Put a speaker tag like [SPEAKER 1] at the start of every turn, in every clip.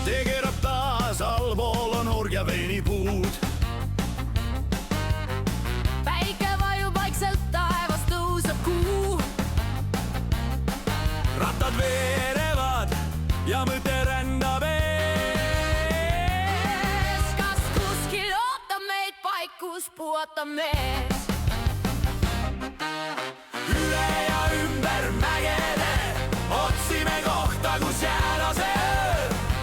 [SPEAKER 1] tegerab taas, allpool on orjaveinipuud.
[SPEAKER 2] Päike vajub vaikselt, taevas tõuseb kuu.
[SPEAKER 1] Rattad veerevad ja mõte rändab ees.
[SPEAKER 2] Kas kuskil ootab meid paik, kus puhatab mees?
[SPEAKER 1] Üle ja ümber mägede otsime kohta, kus jääda see öö.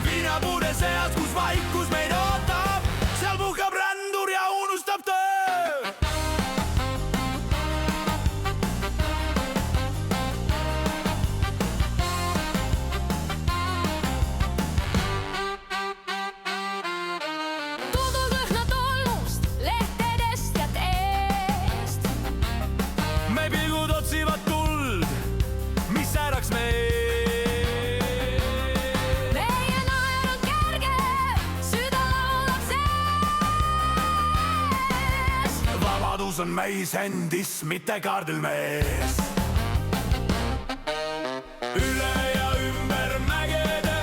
[SPEAKER 1] Viinapuude seas, kus vaikus meid ootab, seal puhkab rändur ja unustab töö.
[SPEAKER 2] Tundub lõhna tolmust, lehtedest ja teest.
[SPEAKER 1] Me pilgud otsivad tuld, mis säraks meid.
[SPEAKER 2] Meie naer on kerge, süda laulab sees.
[SPEAKER 1] Vabadus on meis endis, mitte kaardilmees. Üle ja ümber mägede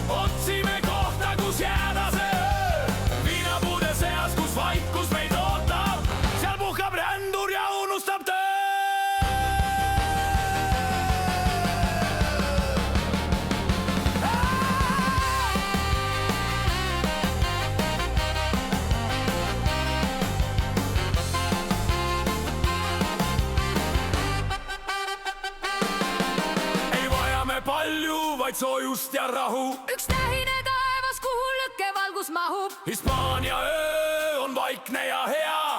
[SPEAKER 1] otsime kohta, kus jääda see öö. Viinapuude seas, kus vaikus meid ootab, seal puhkab rändur ja unustab töö. Palju, vaid soojust ja rahu.
[SPEAKER 2] Üks tähine taevas, kuhu lõkke valgus mahub.
[SPEAKER 1] Hispaania öö on vaikne ja hea.